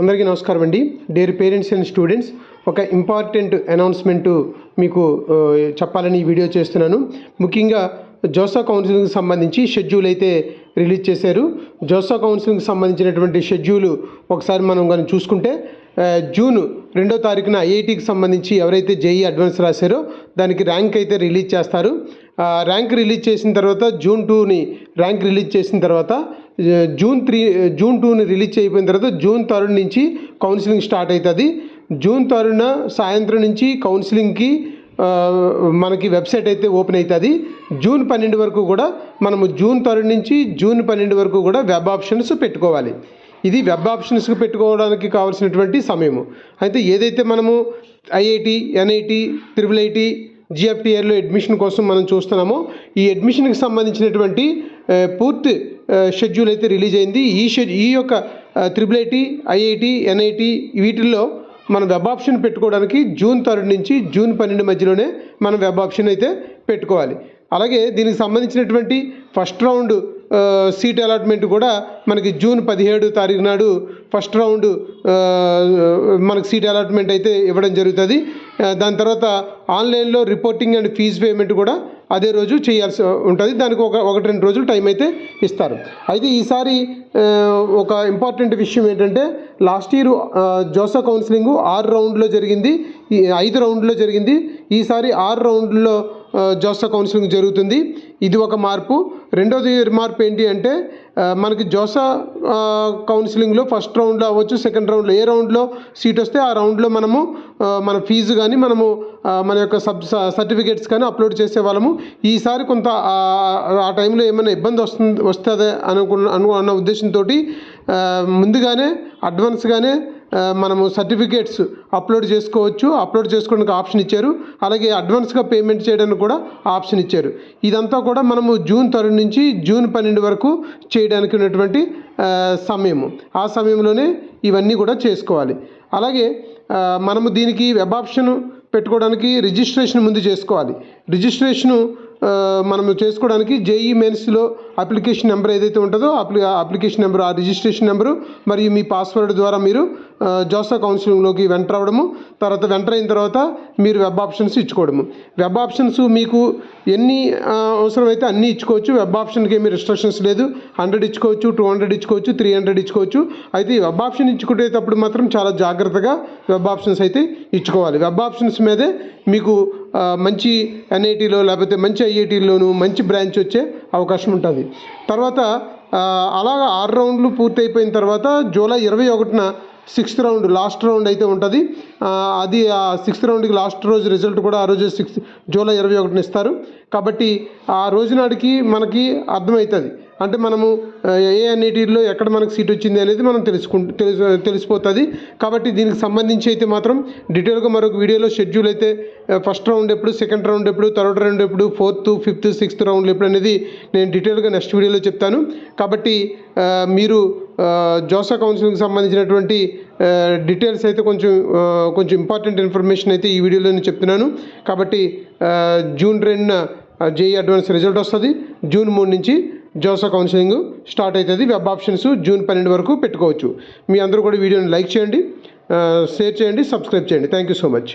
అందరికీ నమస్కారం అండి. డియర్ పేరెంట్స్ అండ్ స్టూడెంట్స్, ఒక ఇంపార్టెంట్ అనౌన్స్మెంట్ మీకు చెప్పాలని ఈ వీడియో చేస్తున్నాను. ముఖ్యంగా జోసా కౌన్సిలింగ్కి సంబంధించి షెడ్యూల్ అయితే రిలీజ్ చేశారు. జోసా కౌన్సిలింగ్కి సంబంధించినటువంటి షెడ్యూల్ ఒకసారి మనం కానీ చూసుకుంటే జూన్ 2వ తారీఖున ఐఐటికి సంబంధించి ఎవరైతే జేఈ అడ్వాన్స్ రాశారో దానికి ర్యాంక్ అయితే రిలీజ్ చేస్తారు. ర్యాంక్ రిలీజ్ చేసిన తర్వాత జూన్ 2ని ర్యాంక్ రిలీజ్ చేసిన తర్వాత జూన్ 2ని రిలీజ్ అయిపోయిన తర్వాత జూన్ 3 నుంచి కౌన్సిలింగ్ స్టార్ట్ అవుతుంది. జూన్ 3న సాయంత్రం నుంచి కౌన్సిలింగ్కి మనకి వెబ్సైట్ అయితే ఓపెన్ అవుతుంది. జూన్ 12 వరకు కూడా మనము జూన్ 3 నుంచి జూన్ 12 వరకు కూడా వెబ్ ఆప్షన్స్ పెట్టుకోవాలి. ఇది వెబ్ ఆప్షన్స్కి పెట్టుకోవడానికి కావాల్సినటువంటి సమయము. అయితే ఏదైతే మనము ఐఐటి, ఎన్ఐటి, IIIT, GFTRలో అడ్మిషన్ కోసం మనం చూస్తున్నామో ఈ అడ్మిషన్కి సంబంధించినటువంటి పూర్తి షెడ్యూల్ అయితే రిలీజ్ అయింది. ఈ యొక్క IIIT, IIT, NIT వీటిల్లో మనం వెబ్ ఆప్షన్ పెట్టుకోవడానికి జూన్ 3 నుంచి జూన్ 12 మధ్యలోనే మనం వెబ్ ఆప్షన్ అయితే పెట్టుకోవాలి. అలాగే దీనికి సంబంధించినటువంటి ఫస్ట్ రౌండ్ సీట్ అలాట్మెంట్ కూడా మనకి జూన్ 17 తారీఖు నాడు ఫస్ట్ రౌండ్ మనకి సీట్ అలాట్మెంట్ అయితే ఇవ్వడం జరుగుతుంది. దాని తర్వాత ఆన్లైన్లో రిపోర్టింగ్ అండ్ ఫీజు పేమెంట్ కూడా అదే రోజు చేయాల్సి ఉంటుంది. దానికి ఒకటి 2 రోజులు టైం అయితే ఇస్తారు. అయితే ఈసారి ఒక ఇంపార్టెంట్ విషయం ఏంటంటే లాస్ట్ ఇయర్ జోసా కౌన్సిలింగ్ 6 రౌండ్లో జరిగింది, 5 రౌండ్లో జరిగింది. ఈసారి 6 రౌండ్లో జోసా కౌన్సిలింగ్ జరుగుతుంది. ఇది ఒక మార్పు. రెండోది మార్పు ఏంటి అంటే మనకి జోసా కౌన్సిలింగ్లో ఫస్ట్ రౌండ్లో అవ్వచ్చు, సెకండ్ రౌండ్లో ఏ రౌండ్లో సీట్ వస్తే ఆ రౌండ్లో మనము మన ఫీజు కానీ మనము మన యొక్క సర్టిఫికేట్స్ కానీ అప్లోడ్ చేసేవాళ్ళము. ఈసారి కొంత ఆ టైంలో ఏమైనా ఇబ్బంది వస్తుంది అన్న ఉద్దేశంతో ముందుగానే అడ్వాన్స్గానే మనము సర్టిఫికేట్స్ అప్లోడ్ చేసుకోవచ్చు. అప్లోడ్ చేసుకోవడానికి ఆప్షన్ ఇచ్చారు. అలాగే అడ్వాన్స్గా పేమెంట్ చేయడానికి కూడా ఆప్షన్ ఇచ్చారు. ఇదంతా కూడా మనము జూన్ 3 నుంచి జూన్ 12 వరకు చేయడానికి ఉన్నటువంటి సమయము. ఆ సమయంలోనే ఇవన్నీ కూడా చేసుకోవాలి. అలాగే మనము దీనికి వెబ్ ఆప్షన్ పెట్టుకోవడానికి రిజిస్ట్రేషన్ ముందు చేసుకోవాలి. రిజిస్ట్రేషను మనము చేసుకోవడానికి జేఈ మెయిన్స్లో అప్లికేషన్ నెంబర్ ఏదైతే ఉంటుందో అప్లికేషన్ నెంబర్, ఆ రిజిస్ట్రేషన్ నెంబరు మరియు మీ పాస్వర్డ్ ద్వారా మీరు జోసా కౌన్సిలింగ్లోకి ఎంటర్ అవ్వడము. తర్వాత ఎంటర్ అయిన తర్వాత మీరు వెబ్ ఆప్షన్స్ ఇచ్చుకోవడము. వెబ్ ఆప్షన్స్ మీకు ఎన్ని అవసరమైతే అన్నీ ఇచ్చుకోవచ్చు. వెబ్ ఆప్షన్కి ఏమి రిస్ట్రిక్షన్స్ లేదు. 100 ఇచ్చుకోవచ్చు, 200 ఇచ్చుకోవచ్చు, 300 ఇచ్చుకోవచ్చు. అయితే ఈ వెబ్ ఆప్షన్ ఇచ్చుకునేటప్పుడు మాత్రం చాలా జాగ్రత్తగా వెబ్ ఆప్షన్స్ అయితే ఇచ్చుకోవాలి. వెబ్ ఆప్షన్స్ మీదే మీకు మంచి ఎన్ఐటీలో లేకపోతే మంచి ఐఐటీలోనూ మంచి బ్రాంచ్ వచ్చే అవకాశం ఉంటుంది. తర్వాత అలాగా 6 రౌండ్లు పూర్తి అయిపోయిన తర్వాత జూలై 21న 6th రౌండ్ లాస్ట్ రౌండ్ అయితే ఉంటుంది. అది ఆ 6th రౌండ్కి లాస్ట్ రోజు రిజల్ట్ కూడా ఆ రోజు జూలై 21న ఇస్తారు. కాబట్టి ఆ రోజు నాటికి మనకి అర్థమవుతుంది. అంటే మనము ఏ ఎన్ఐటీలో ఎక్కడ మనకు సీట్ వచ్చింది అనేది మనం తెలిసిపోతుంది. కాబట్టి దీనికి సంబంధించి అయితే మాత్రం డీటెయిల్గా మరొక వీడియోలో షెడ్యూల్ అయితే ఫస్ట్ రౌండ్ ఎప్పుడు, సెకండ్ రౌండ్ ఎప్పుడు, థర్డ్ రౌండ్ ఎప్పుడు, 4th, 5th, 6th రౌండ్లు ఎప్పుడు అనేది నేను డీటెయిల్గా నెక్స్ట్ వీడియోలో చెప్తాను. కాబట్టి మీరు జోసా కౌన్సిలింగ్కి సంబంధించినటువంటి డీటెయిల్స్ అయితే కొంచెం ఇంపార్టెంట్ ఇన్ఫర్మేషన్ అయితే ఈ వీడియోలో నేను చెప్తున్నాను. కాబట్టి జూన్ 2న జేఈ అడ్వాన్స్ రిజల్ట్ వస్తుంది. జూన్ 3 నుంచి జోసా కౌన్సిలింగ్ స్టార్ట్ అవుతుంది. వెబ్ ఆప్షన్స్ జూన్ 12 వరకు పెట్టుకోవచ్చు. మీ అందరూ కూడా వీడియోని లైక్ చేయండి, షేర్ చేయండి, సబ్స్క్రైబ్ చేయండి. Thank you so much.